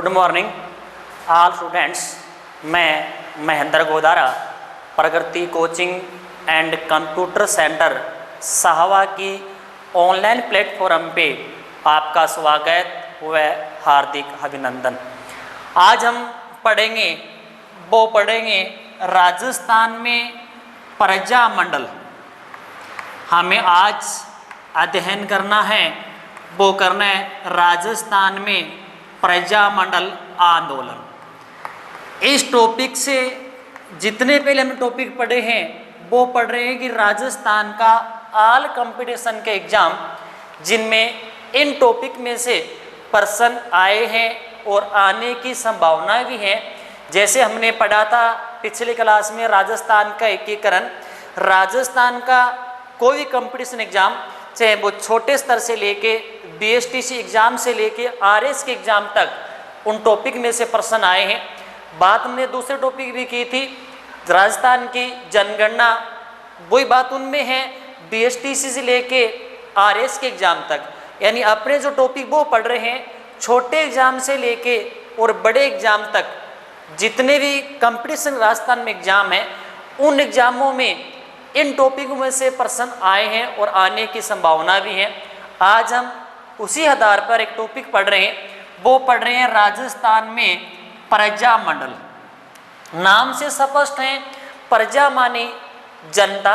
Good morning all students. मैं महेंद्र गोदारा प्रगति coaching and computer centre साहवा की online platform पे आपका स्वागत व हार्दिक अभिनंदन। आज हम पढ़ेंगे राजस्थान में प्रजामंडल। हमें आज अध्ययन करना है राजस्थान में प्रजामंडल आंदोलन। इस टॉपिक से जितने पहले हम टॉपिक पढ़े हैं वो पढ़ रहे हैं कि राजस्थान का ऑल कंपटीशन के एग्जाम जिनमें इन टॉपिक में से प्रश्न आए हैं और आने की संभावना भी है। जैसे हमने पढ़ा था पिछले क्लास में राजस्थान का एकीकरण। राजस्थान का कोई कंपटीशन एग्जाम चाहे वो छोटे स्तर से लेके बीएसटीसी एग्जाम से लेके आरएस के एग्जाम तक उन टॉपिक में से प्रश्न आए हैं। बात हमने दूसरे टॉपिक भी की थी राजस्थान की जनगणना, वही बात उनमें है बीएसटीसी से लेके आरएस के एग्जाम तक। यानी अपने जो टॉपिक वो पढ़ रहे हैं छोटे एग्जाम से लेके और बड़े एग्जाम तक जितने भी कंपटीशन राजस्थान में एग्जाम है उन एग्जामों में इन टॉपिकों में से प्रश्न आए हैं और आने की संभावना भी है। आज हम उसी आधार पर एक टॉपिक पढ़ रहे हैं, वो पढ़ रहे हैं राजस्थान में प्रजामंडल। नाम से स्पष्ट है, प्रजा मानी जनता,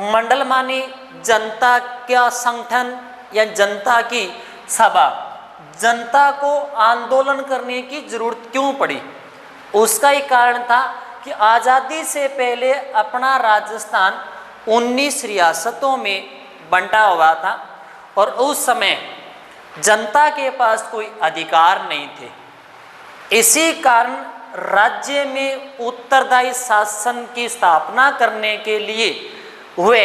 मंडल मानी जनता का संगठन या जनता की सभा। जनता को आंदोलन करने की जरूरत क्यों पड़ी? उसका एक कारण था कि आज़ादी से पहले अपना राजस्थान 19 रियासतों में बंटा हुआ था और उस समय जनता के पास कोई अधिकार नहीं थे। इसी कारण राज्य में उत्तरदायी शासन की स्थापना करने के लिए वे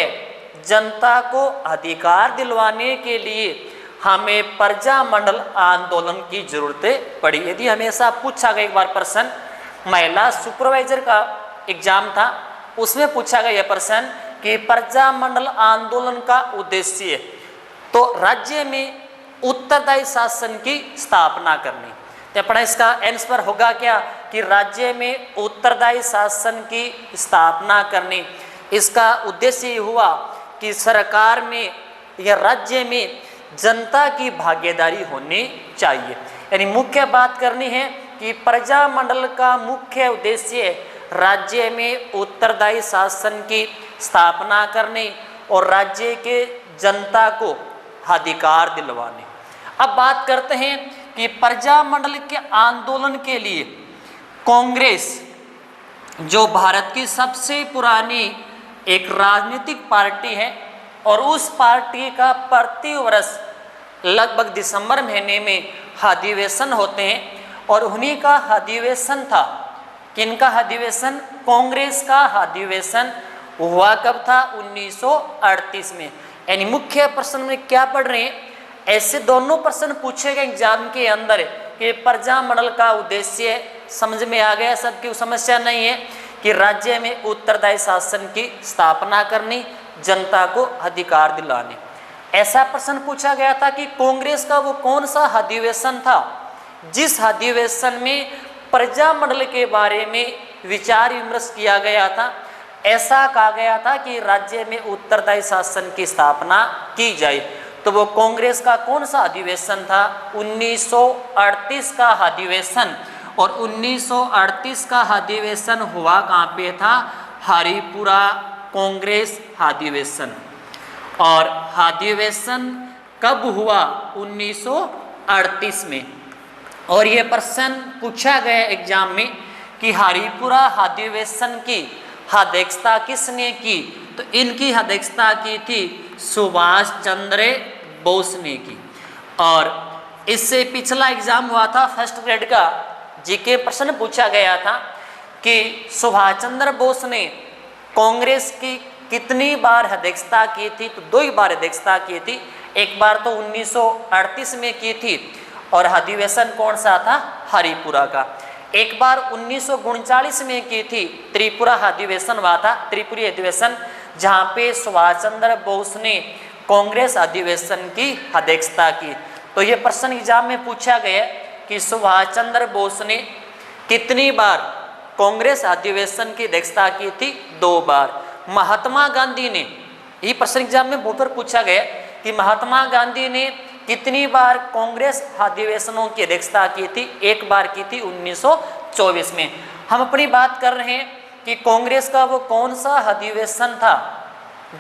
जनता को अधिकार दिलवाने के लिए हमें प्रजामंडल आंदोलन की जरूरत पड़ी। यदि हमेशा पूछा गया एक बार प्रश्न, महिला सुपरवाइजर का एग्जाम था, उसमें पूछा गया यह प्रश्न कि प्रजामंडल आंदोलन का उद्देश्य तो राज्य में उत्तरदायी शासन की स्थापना करनी। तो अपना इसका आंसर होगा क्या कि राज्य में उत्तरदायी शासन की स्थापना करनी। इसका उद्देश्य ये हुआ कि सरकार में या राज्य में जनता की भागीदारी होनी चाहिए। यानी मुख्य बात करनी है कि प्रजामंडल का मुख्य उद्देश्य राज्य में उत्तरदायी शासन की स्थापना करने और राज्य के जनता को अधिकार दिलवाने। अब बात करते हैं कि प्रजामंडल के आंदोलन के लिए कांग्रेस जो भारत की सबसे पुरानी एक राजनीतिक पार्टी है और उस पार्टी का प्रति वर्ष लगभग दिसंबर महीने में अधिवेशन होते हैं और उन्हीं का अधिवेशन था। किनका अधिवेशन? कांग्रेस का अधिवेशन हुआ कब था? 1938 में। यानी मुख्य प्रश्न में क्या पढ़ रहे हैं? ऐसे दोनों प्रश्न पूछे गए एग्जाम के अंदर कि प्रजामंडल का उद्देश्य समझ में आ गया, सबकी समस्या नहीं है कि राज्य में उत्तरदायी शासन की स्थापना करनी, जनता को अधिकार दिलाने। ऐसा प्रश्न पूछा गया था कि कांग्रेस का वो कौन सा अधिवेशन था जिस अधिवेशन में प्रजामंडल के बारे में विचार विमर्श किया गया था। ऐसा कहा गया था कि राज्य में उत्तरदायी शासन की स्थापना की जाए। तो वो कांग्रेस का कौन सा अधिवेशन था? 1938 का अधिवेशन। और 1938 का अधिवेशन हुआ कहाँ पे था? हरिपुरा कांग्रेस अधिवेशन। और अधिवेशन कब हुआ? 1938 में। और ये प्रश्न पूछा गया एग्जाम में कि हरिपुरा अधिवेशन की अध्यक्षता किसने की? तो इनकी अध्यक्षता की थी सुभाष चंद्र बोस ने की। और इससे पिछला एग्जाम हुआ था फर्स्ट ग्रेड का जीके प्रश्न पूछा गया था कि सुभाष चंद्र बोस ने कांग्रेस की कितनी बार अध्यक्षता की थी? तो 2 बार अध्यक्षता की थी। एक बार तो 1938 में की थी और अधिवेशन कौन सा था? हरिपुरा का। एक बार 1939 में की थी, त्रिपुरा अधिवेशन हुआ था, त्रिपुरी अधिवेशन, जहाँ पे सुभाष चंद्र बोस ने कांग्रेस अधिवेशन की अध्यक्षता की। तो ये प्रश्न एग्जाम में पूछा गया कि सुभाष चंद्र बोस ने कितनी बार कांग्रेस अधिवेशन की अध्यक्षता की थी? 2 बार। महात्मा गांधी ने, ये प्रश्न एग्जाम में बहुत बार पूछा गया कि महात्मा गांधी ने कितनी बार कांग्रेस अधिवेशनों की अध्यक्षता की थी? 1 बार की थी 1924 में। हम अपनी बात कर रहे हैं कि कांग्रेस का वो कौन सा अधिवेशन था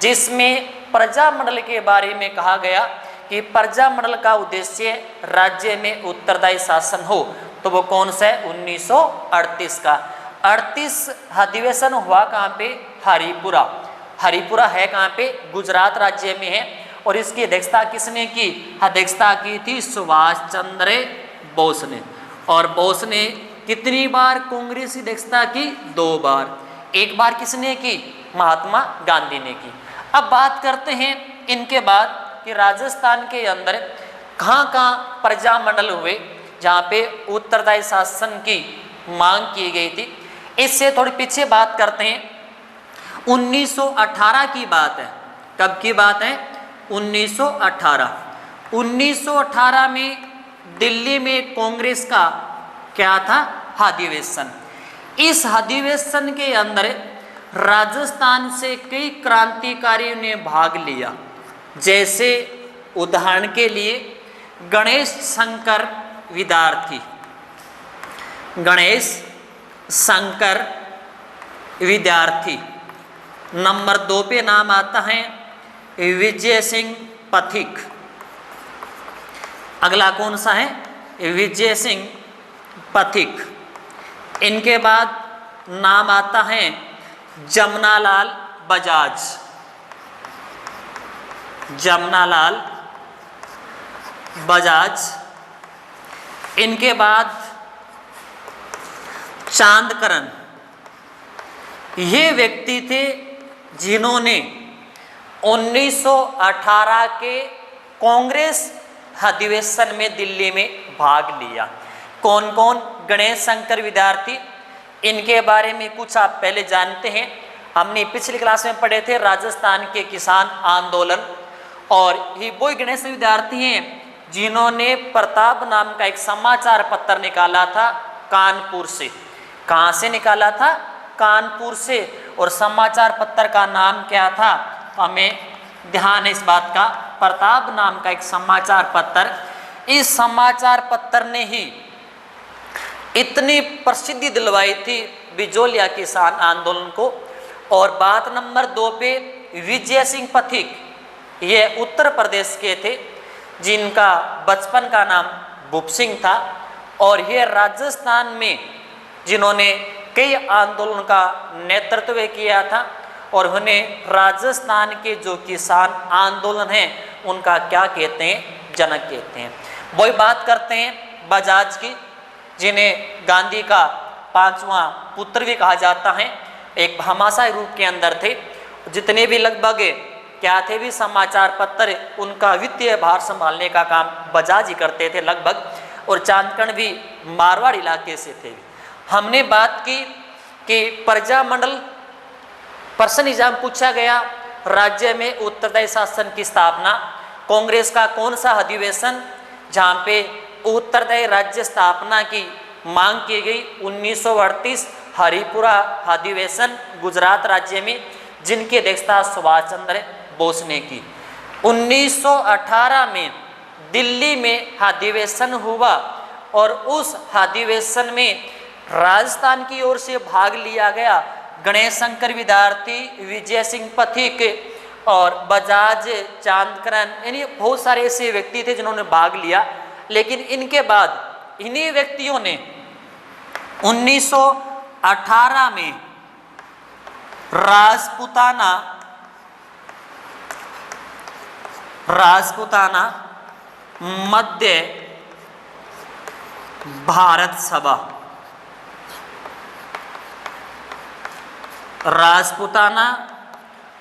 जिसमें प्रजामंडल के बारे में कहा गया कि प्रजामंडल का उद्देश्य राज्य में उत्तरदायी शासन हो, तो वो कौन सा है? 1938 का। 38 अधिवेशन हुआ कहाँ पे? हरिपुरा। हरिपुरा है कहाँ पे? गुजरात राज्य में है। और इसकी अध्यक्षता किसने की? अध्यक्षता की थी सुभाष चंद्र बोस ने। और बोस ने कितनी बार कांग्रेस की अध्यक्षता की? 2 बार। 1 बार किसने की? महात्मा गांधी ने की। अब बात करते हैं इनके बाद कि राजस्थान के अंदर कहाँ कहाँ प्रजामंडल हुए जहाँ पे उत्तरदायी शासन की मांग की गई थी। इससे थोड़ी पीछे बात करते हैं। 1918 की बात है। कब की बात है? 1918। 1918 में दिल्ली में कांग्रेस का क्या था? अधिवेशन। इस अधिवेशन के अंदर राजस्थान से कई क्रांतिकारियों ने भाग लिया। जैसे उदाहरण के लिए गणेश शंकर विद्यार्थी, गणेश शंकर विद्यार्थी। नंबर 2 पे नाम आता है विजय सिंह पथिक। अगला कौन सा है? विजय सिंह पथिक। इनके बाद नाम आता है जमनालाल बजाज। जमनालाल बजाज। इनके बाद चांदकरन। ये व्यक्ति थे जिन्होंने 1918 के कांग्रेस अधिवेशन में दिल्ली में भाग लिया। कौन कौन? गणेश शंकर विद्यार्थी। इनके बारे में कुछ आप पहले जानते हैं, हमने पिछली क्लास में पढ़े थे राजस्थान के किसान आंदोलन। और ये वो गणेश विद्यार्थी हैं जिन्होंने प्रताप नाम का एक समाचार पत्र निकाला था कानपुर से। कहाँ से निकाला था? कानपुर से। और समाचार पत्र का नाम क्या था? हमें ध्यान है इस बात का। प्रताप नाम का एक समाचार पत्र। इस समाचार पत्र ने ही इतनी प्रसिद्धि दिलवाई थी बिजोलिया किसान आंदोलन को। और बात नंबर 2 पे विजय सिंह पथिक, ये उत्तर प्रदेश के थे जिनका बचपन का नाम भूप सिंह था। और ये राजस्थान में जिन्होंने कई आंदोलन का नेतृत्व किया था। और उन्हें राजस्थान के जो किसान आंदोलन हैं उनका क्या कहते हैं? जनक कहते हैं। वही बात करते हैं बजाज की, जिन्हें गांधी का 5वां पुत्र भी कहा जाता है। एक भामाशाही रूप के अंदर थे। जितने भी लगभग क्या थे भी समाचार पत्र, उनका वित्तीय भार संभालने का काम बजाज ही करते थे लगभग। और चांदकर्ण भी मारवाड़ इलाके से थे। हमने बात की कि प्रजामंडल प्रश्न एग्जाम पूछा गया, राज्य में उत्तरदायी शासन की स्थापना। कांग्रेस का कौन सा अधिवेशन जहाँ पे उत्तरदायी राज्य स्थापना की मांग की गई? 1938 हरिपुरा अधिवेशन गुजरात राज्य में, जिनकी अध्यक्षता सुभाष चंद्र बोस ने की। 1918 में दिल्ली में अधिवेशन हुआ और उस अधिवेशन में राजस्थान की ओर से भाग लिया गया। गणेश शंकर विद्यार्थी, विजय सिंह पथिक और बजाज, चांदकरन, यानी बहुत सारे ऐसे व्यक्ति थे जिन्होंने भाग लिया। लेकिन इनके बाद इन्हीं व्यक्तियों ने 1918 में राजपूताना मध्य भारत सभा, राजपूताना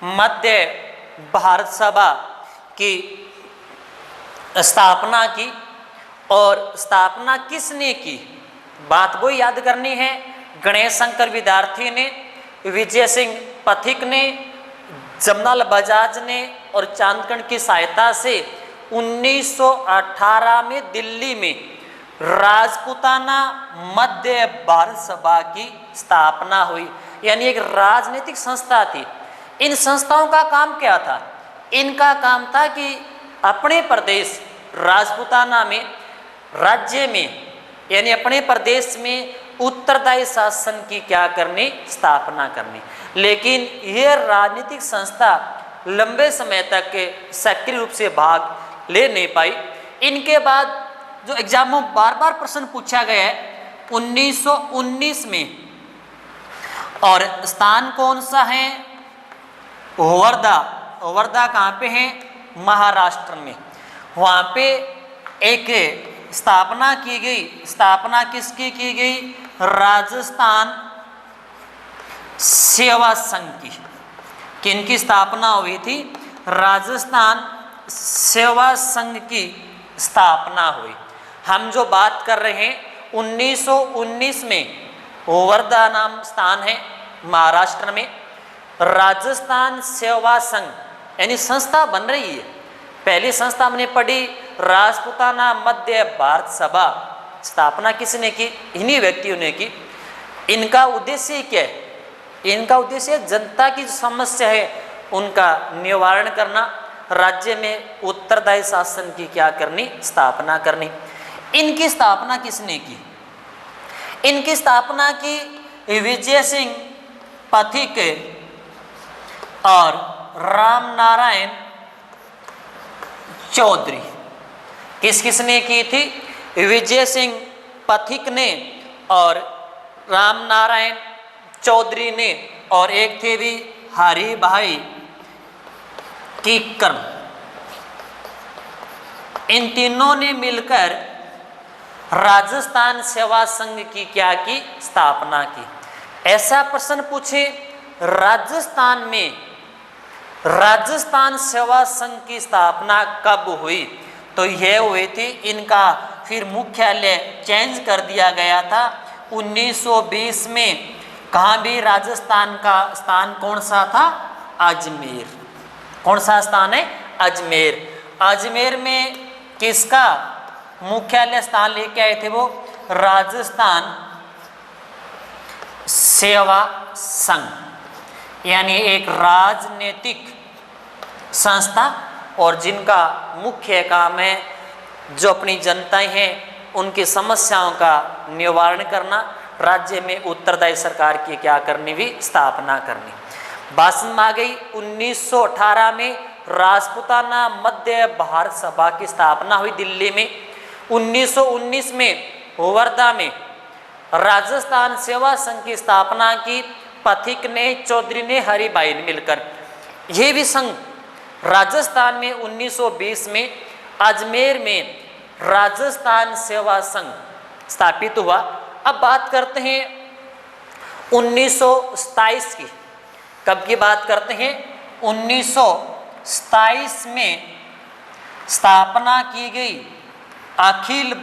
मध्य भारत सभा की स्थापना की। और स्थापना किसने की? बात वो याद करनी है। गणेश शंकर विद्यार्थी ने, विजय सिंह पथिक ने, जमनालाल बजाज ने और चांदकर्ण की सहायता से 1918 में दिल्ली में राजपूताना मध्य भारत सभा की स्थापना हुई, यानी एक राजनीतिक संस्था थी। इन संस्थाओं का काम क्या था? इनका काम था कि अपने प्रदेश राजपूताना में, राज्य में, यानी अपने प्रदेश में उत्तरदायी शासन की क्या करनी? स्थापना करनी। लेकिन यह राजनीतिक संस्था लंबे समय तक सक्रिय रूप से भाग ले नहीं पाई। इनके बाद जो एग्जामों बार बार प्रश्न पूछा गया है 1919 में, और स्थान कौन सा है? वर्धा। वर्धा कहाँ पे है? महाराष्ट्र में। वहाँ पे एक स्थापना की गई। स्थापना किसकी की गई? राजस्थान सेवा संघ की। किनकी स्थापना हुई थी? राजस्थान सेवा संघ की स्थापना हुई। हम जो बात कर रहे हैं 1919 में, वर्धा नाम स्थान है महाराष्ट्र में, राजस्थान सेवा संघ यानी संस्था बन रही है। पहली संस्था हमने पढ़ी राजपूताना मध्य भारत सभा, स्थापना किसने की? इन्हीं व्यक्तियों ने की। इनका उद्देश्य क्या है? इनका उद्देश्य जनता की जो समस्या है उनका निवारण करना, राज्य में उत्तरदायी शासन की क्या करनी? स्थापना करनी। इनकी स्थापना किसने की? इनकी स्थापना की विजय सिंह पथिक और राम नारायण चौधरी। किसने की थी? विजय सिंह पथिक ने और राम नारायण चौधरी ने, और एक थे भी हरि भाई कीकरण। इन तीनों ने मिलकर राजस्थान सेवा संघ की क्या की? स्थापना की। ऐसा प्रश्न पूछे राजस्थान में राजस्थान सेवा संघ की स्थापना कब हुई? तो यह हुई थी, इनका फिर मुख्यालय चेंज कर दिया गया था 1920 में। कहाँ भी? राजस्थान का स्थान कौन सा था? अजमेर। कौन सा स्थान है? अजमेर। अजमेर में किसका मुख्यालय स्थान लेके आए थे? वो राजस्थान सेवा संघ, यानी एक राजनीतिक संस्था, और जिनका मुख्य काम है जो अपनी जनताएं हैं उनकी समस्याओं का निवारण करना, राज्य में उत्तरदायी सरकार की क्या करनी? भी स्थापना करनी। बात समझ में आ गई। 1918 में राजपूताना मध्य भारत सभा की स्थापना हुई दिल्ली में। 1919 में वर्धा में राजस्थान सेवा संघ की स्थापना की पथिक ने, चौधरी ने, हरिभाई ने मिलकर। यह भी संघ राजस्थान में 1920 में अजमेर में राजस्थान सेवा संघ स्थापित हुआ। अब बात करते हैं 1927 की। कब की बात करते हैं? 1927 में स्थापना की गई अखिल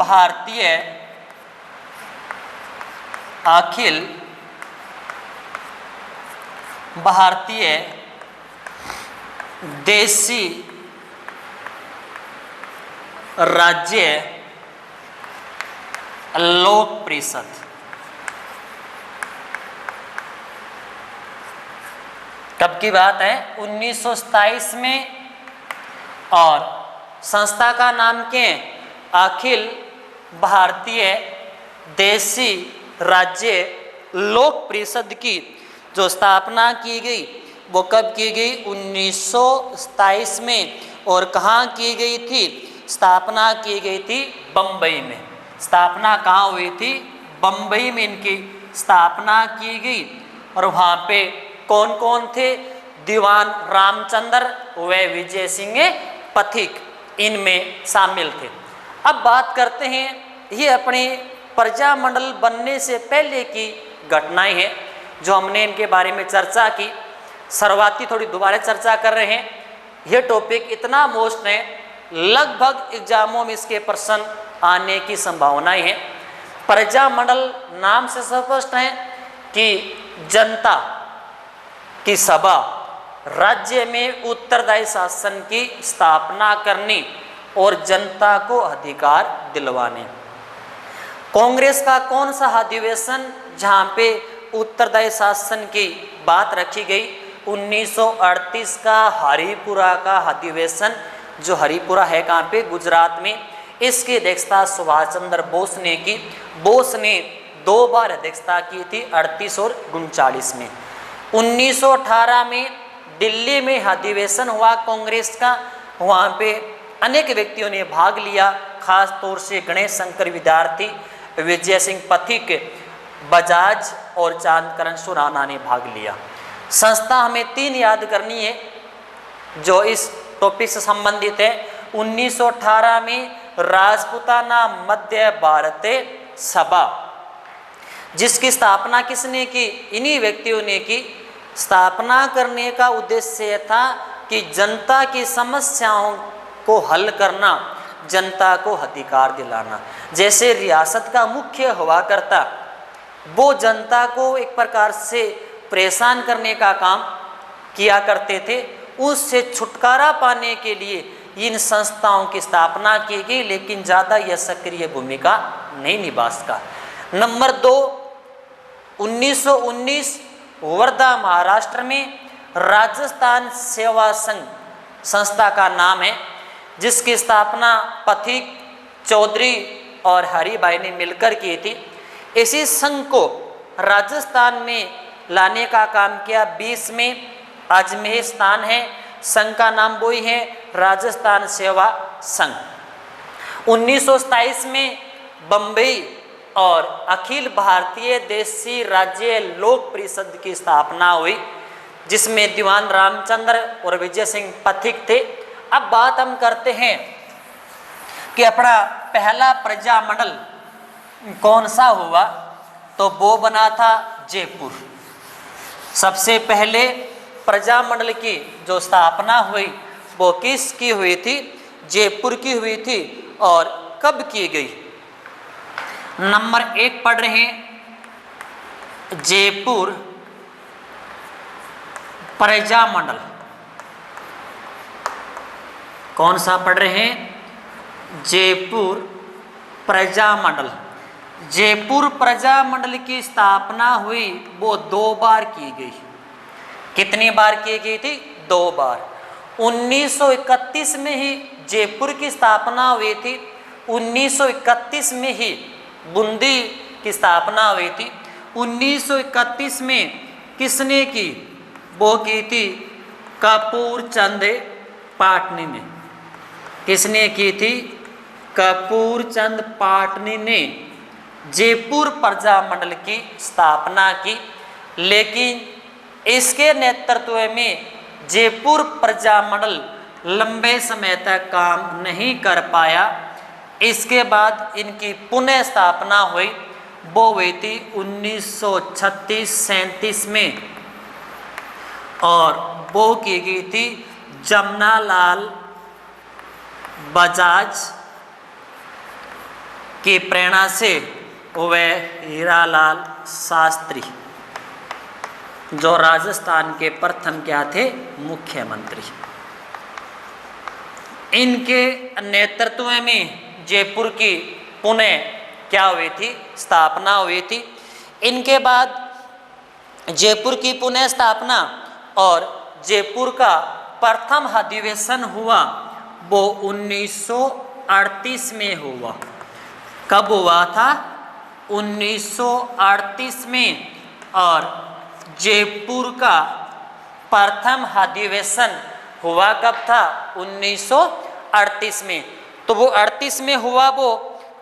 भारतीय देशी राज्य लोक परिषद। कब की बात है? 1927 में। और संस्था का नाम क्या है? अखिल भारतीय देशी राज्य लोक परिषद की जो स्थापना की गई वो कब की गई? 1927 में। और कहाँ की गई थी? स्थापना की गई थी बम्बई में। स्थापना कहाँ हुई थी? बम्बई में इनकी स्थापना की गई। और वहाँ पे कौन कौन थे? दीवान रामचंद्र व विजय सिंह पथिक इनमें शामिल थे। अब बात करते हैं, ये अपने प्रजामंडल बनने से पहले की घटनाएं हैं जो हमने इनके बारे में चर्चा की। शुरुआती थोड़ी दोबारा चर्चा कर रहे हैं। यह टॉपिक इतना मोस्ट है, लगभग एग्जामों में इसके प्रश्न आने की संभावनाएं हैं। प्रजामंडल नाम से स्पष्ट है कि जनता की सभा, राज्य में उत्तरदायी शासन की स्थापना करनी और जनता को अधिकार दिलवाने। कांग्रेस का कौन सा अधिवेशन जहां पे उत्तरदायी शासन की बात रखी गई? 1938 का हरिपुरा का अधिवेशन, जो हरिपुरा है कहाँ पे? गुजरात में। इसकी अध्यक्षता सुभाष चंद्र बोस ने की। बोस ने 2 बार अध्यक्षता की थी, 38 और 39 में। 1918 में दिल्ली में अधिवेशन हुआ कांग्रेस का, वहाँ पे अनेक व्यक्तियों ने भाग लिया, खास तौर से गणेश शंकर विद्यार्थी, विजय सिंह पथिक, बजाज और चांदकरण सुराना ने भाग लिया। संस्था हमें 3 याद करनी है जो इस टॉपिक से संबंधित है। 1918 में राजपूताना मध्य भारतीय सभा, जिसकी स्थापना किसने की? इन्हीं व्यक्तियों ने की। स्थापना करने का उद्देश्य था कि जनता की समस्याओं को हल करना, जनता को अधिकार दिलाना। जैसे रियासत का मुख्य हुआ करता, वो जनता को एक प्रकार से परेशान करने का काम किया करते थे। उससे छुटकारा पाने के लिए इन संस्थाओं की स्थापना की गई, लेकिन ज़्यादा यह सक्रिय भूमिका नहीं निभा सका। नंबर 2, 1919 वर्धा महाराष्ट्र में राजस्थान सेवा संघ संस्था का नाम है, जिसकी स्थापना पथिक, चौधरी और हरिभाई ने मिलकर की थी। इसी संघ को राजस्थान में लाने का काम किया। 20 में अजमेर स्थान है, संघ का नाम वही है राजस्थान सेवा संघ। 1927 में बम्बई और अखिल भारतीय देशी राज्य लोक परिषद की स्थापना हुई, जिसमें दीवान रामचंद्र और विजय सिंह पथिक थे। अब बात हम करते हैं कि अपना पहला प्रजामंडल कौन सा हुआ, तो वो बना था जयपुर। सबसे पहले प्रजामंडल की जो स्थापना हुई वो किसकी हुई थी? जयपुर की हुई थी। और कब की गई? नंबर 1 पढ़ रहे हैं, जयपुर प्रजामंडल। कौन सा पढ़ रहे हैं? जयपुर प्रजामंडल। जयपुर प्रजामंडल की स्थापना हुई वो 2 बार की गई। कितनी बार की गई थी? 2 बार। 1931 में ही जयपुर की स्थापना हुई थी। 1931 में ही बूंदी की स्थापना हुई थी। 1931 में किसने की? वो की थी कपूर चंद पाटनी ने। किसने की थी? कपूर चंद पाटनी ने जयपुर प्रजामंडल की स्थापना की। लेकिन इसके नेतृत्व में जयपुर प्रजामंडल लंबे समय तक काम नहीं कर पाया। इसके बाद इनकी पुनः स्थापना हुई, वो हुई थी 1936-37 में, और वो की गई थी जमनालाल बजाज की प्रेरणा से। वह हीरालाल शास्त्री, जो राजस्थान के प्रथम क्या थे? मुख्यमंत्री। इनके नेतृत्व में जयपुर की पुनः क्या हुई थी? स्थापना हुई थी। इनके बाद जयपुर की पुनः स्थापना और जयपुर का प्रथम अधिवेशन हुआ वो 1938 में हुआ। कब हुआ था? 1938 में। और जयपुर का प्रथम अधिवेशन हुआ कब था? 1938 में। तो वो 38 में हुआ, वो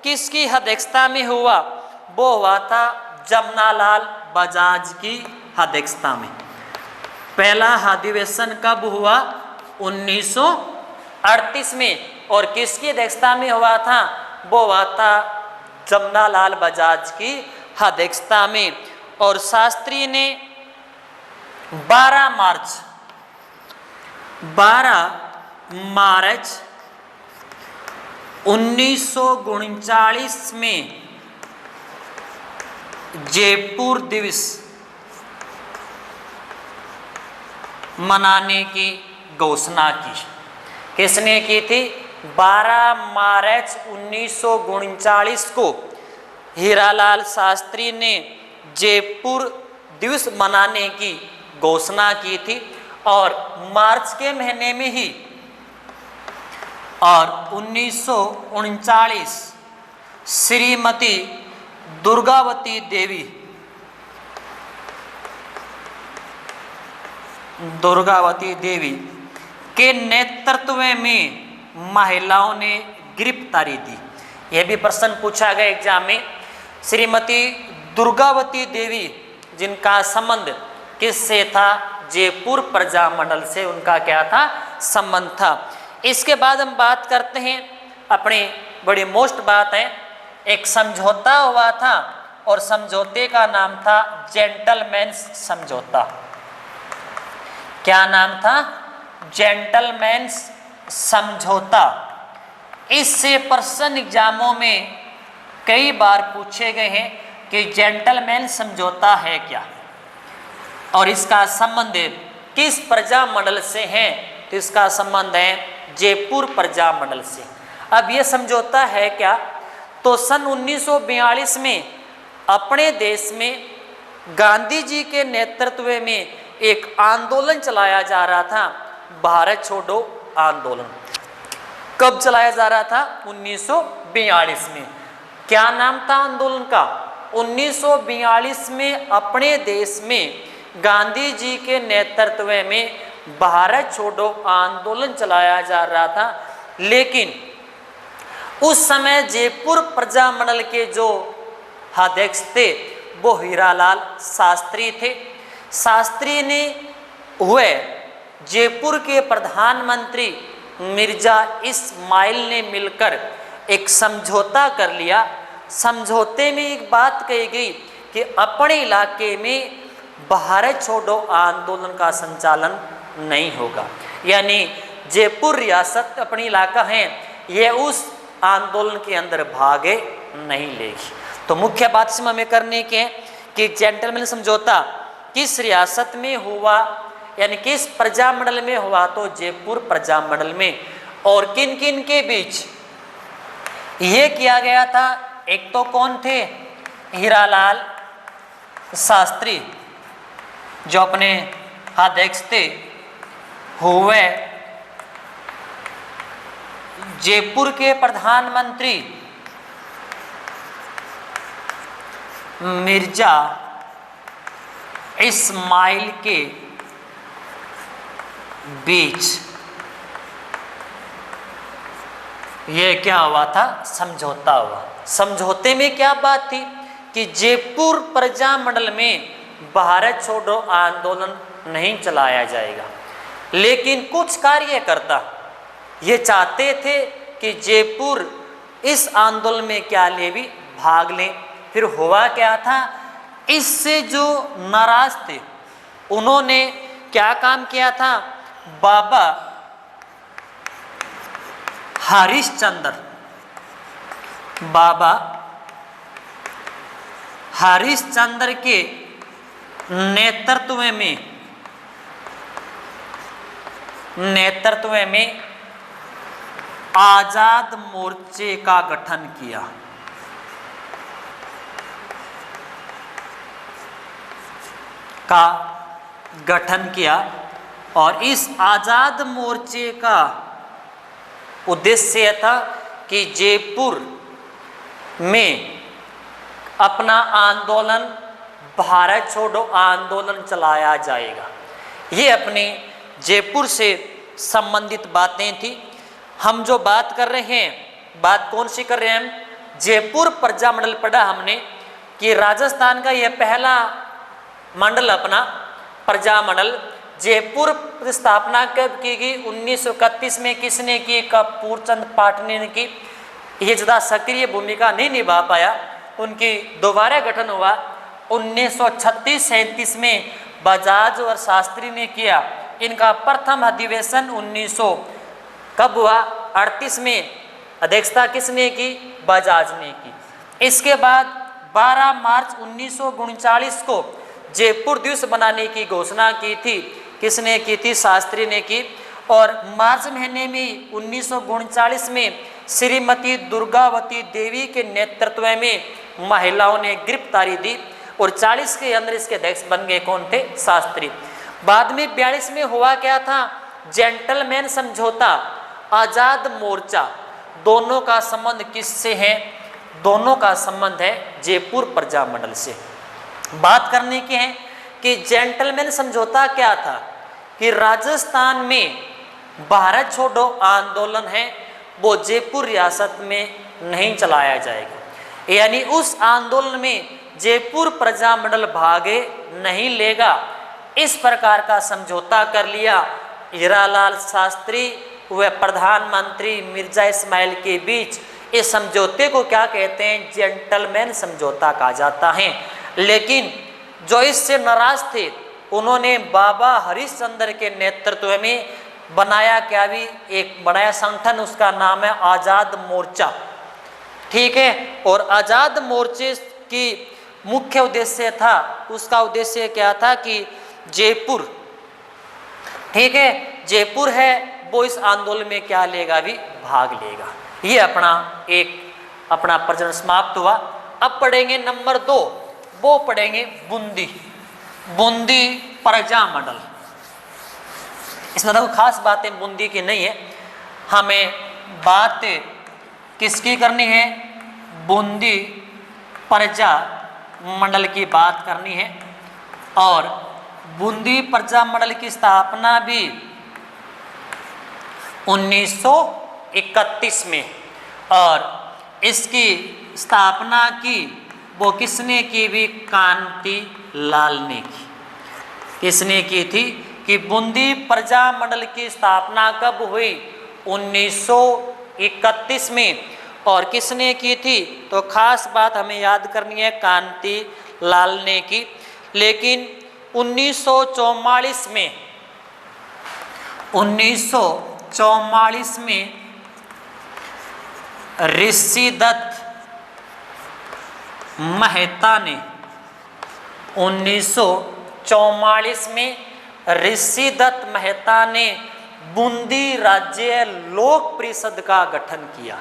किसकी अध्यक्षता में हुआ? वो हुआ था जमनालाल बजाज की अध्यक्षता में। पहला अधिवेशन कब हुआ? 1938 में। और किसकी अध्यक्षता में हुआ था? वो हुआ था जमनालाल बजाज की अध्यक्षता में। और शास्त्री ने 12 मार्च 1939 में जयपुर दिवस मनाने की घोषणा की। किसने की थी? 12 मार्च 1939 को हीरालाल शास्त्री ने जयपुर दिवस मनाने की घोषणा की थी और मार्च के महीने में ही और 1939 श्रीमती दुर्गावती देवी के नेतृत्व में महिलाओं ने गिरफ्तारी दी। यह भी प्रश्न पूछा गया एग्जाम में। श्रीमती दुर्गावती देवी जिनका संबंध किससे था? जयपुर प्रजामंडल से उनका क्या था? संबंध था। इसके बाद हम बात करते हैं अपनी बड़ी मोस्ट बात है, एक समझौता हुआ था और समझौते का नाम था जेंटलमैन्स समझौता। क्या नाम था? जेंटलमैन्स समझौता। इससे प्रश्न एग्जामों में कई बार पूछे गए हैं कि जेंटलमैन समझौता है क्या और इसका संबंध किस प्रजामंडल से है? तो इसका संबंध है जयपुर प्रजामंडल से। अब यह समझौता है क्या? तो सन 1942 में अपने देश में गांधी जी के नेतृत्व में एक आंदोलन चलाया जा रहा था, भारत छोड़ो आंदोलन। कब चलाया जा रहा था? 1942 में। क्या नाम था आंदोलन का? 1942 में अपने देश में गांधी जी के नेतृत्व में भारत छोड़ो आंदोलन चलाया जा रहा था, लेकिन उस समय जयपुर प्रजामंडल के जो अध्यक्ष थे वो हीरालाल शास्त्री थे। शास्त्री ने हुए जयपुर के प्रधानमंत्री मिर्जा इस्माइल ने मिलकर एक समझौता कर लिया। समझौते में एक बात कही गई कि अपने इलाके में भारत छोड़ो आंदोलन का संचालन नहीं होगा, यानी जयपुर रियासत अपनी इलाका है, यह उस आंदोलन के अंदर भागे नहीं लेगी। तो मुख्य बात इसमें हमें करने के हैं कि जेंटलमैन समझौता किस रियासत में हुआ, यानी किस प्रजामंडल में हुआ? तो जयपुर प्रजामंडल में। और किन किन के बीच ये किया गया था? एक तो कौन थे? हीरालाल शास्त्री जो अपने अध्यक्ष थे, हुए जयपुर के प्रधानमंत्री मिर्जा इस्माइल के बीच ये क्या हुआ था? समझौता हुआ। समझौते में क्या बात थी कि जयपुर प्रजामंडल में भारत छोड़ो आंदोलन नहीं चलाया जाएगा, लेकिन कुछ कार्यकर्ता ये चाहते थे कि जयपुर इस आंदोलन में क्या ले भी भाग लें। फिर हुआ क्या था? इससे जो नाराज थे उन्होंने क्या काम किया था? बाबा हरिश्चंद्र के नेतृत्व में आजाद मोर्चे का गठन किया और इस आजाद मोर्चे का उद्देश्य यह था कि जयपुर में अपना आंदोलन भारत छोड़ो आंदोलन चलाया जाएगा। ये अपने जयपुर से संबंधित बातें थी। हम जो बात कर रहे हैं, बात कौन सी कर रहे हैं? हम जयपुर प्रजामंडल पढ़ा हमने कि राजस्थान का यह पहला मंडल अपना प्रजामंडल। जयपुर की स्थापना कब की गई? 1931 में। किसने की? कपूर चंद पाटनी ने की। ये ज़्यादा सक्रिय भूमिका नहीं निभा पाया, उनकी दोबारा गठन हुआ 1936-37 में बजाज और शास्त्री ने किया। इनका प्रथम अधिवेशन 1900 कब हुआ? 38 में। अध्यक्षता किसने की? बजाज ने की। इसके बाद 12 मार्च 1939 को जयपुर दिवस बनाने की घोषणा की थी। किसने की थी? शास्त्री ने की। और मार्च महीने में 1939 में श्रीमती दुर्गावती देवी के नेतृत्व में महिलाओं ने गिरफ्तारी दी और 40 के अंदर इसके अध्यक्ष बन गए कौन थे? शास्त्री। बाद में 42 में हुआ क्या था? जेंटलमैन समझौता, आजाद मोर्चा, दोनों का संबंध किससे है? दोनों का संबंध है जयपुर प्रजामंडल से। बात करने की है कि जेंटलमैन समझौता क्या था कि राजस्थान में भारत छोड़ो आंदोलन है वो जयपुर रियासत में नहीं चलाया जाएगा, यानी उस आंदोलन में जयपुर प्रजामंडल भागे नहीं लेगा। इस प्रकार का समझौता कर लिया हीरालाल शास्त्री व प्रधानमंत्री मिर्जा इस्माइल के बीच। इस समझौते को क्या कहते हैं? जेंटलमैन समझौता कहा जाता है। लेकिन जो इससे नाराज थे उन्होंने बाबा हरिश्चंद्र के नेतृत्व में बनाया क्या भी एक बनाया संगठन, उसका नाम है आजाद मोर्चा। ठीक है, और आजाद मोर्चे की मुख्य उद्देश्य था, उसका उद्देश्य क्या था कि जयपुर, ठीक है, जयपुर है वो इस आंदोलन में क्या लेगा भी भाग लेगा। ये अपना प्रजन समाप्त हुआ। अब पढ़ेंगे नंबर 2, वो पढ़ेंगे बूंदी प्रजामंडल। इसमें देखो खास बातें बूंदी की नहीं है, हमें बात किसकी करनी है? बूंदी प्रजामंडल की बात करनी है। और बूंदी प्रजामंडल की स्थापना भी 1931 में, और इसकी स्थापना की वो किसने की भी? कांति लाल ने की। किसने की थी कि बूंदी प्रजामंडल की स्थापना कब हुई? 1931 में। और किसने की थी? तो खास बात हमें याद करनी है, कांति लाल ने की। लेकिन 1944 में ऋषि दत्त मेहता ने 1944 में ऋषि दत्त मेहता ने बूंदी राज्य लोक परिषद का गठन किया।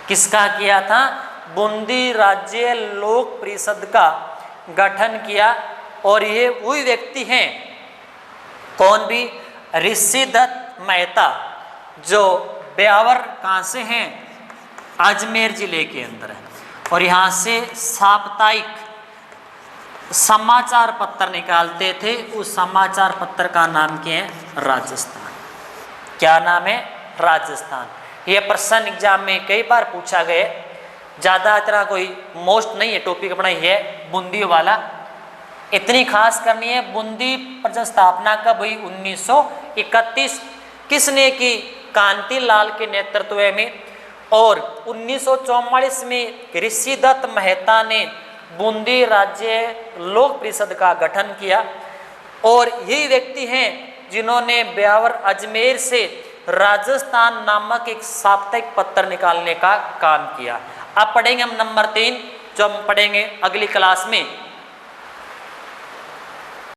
किसका किया था? बूंदी राज्य लोक परिषद का गठन किया। और ये वही व्यक्ति हैं, कौन भी? ऋषि दत्त मेहता, जो ब्यावर कहाँ से हैं? अजमेर जिले के अंदर है। और यहाँ से साप्ताहिक समाचार पत्र निकालते थे। उस समाचार पत्र का नाम क्या है? राजस्थान। क्या नाम है? राजस्थान। ये प्रश्न एग्जाम में कई बार पूछा गया, ज़्यादा इतना कोई मोस्ट नहीं है, टॉपिक अपना ही है बूंदी वाला। इतनी खास करनी है, बूंदी प्रजा स्थापना कब हुई? 1931। किसने की? कांति लाल के नेतृत्व में। और 1944 में ऋषि दत्त मेहता ने बूंदी राज्य लोक परिषद का गठन किया। और यही व्यक्ति हैं जिन्होंने ब्यावर अजमेर से राजस्थान नामक एक साप्ताहिक पत्र निकालने का काम किया। अब पढ़ेंगे हम नंबर 3, जो हम पढ़ेंगे अगली क्लास में।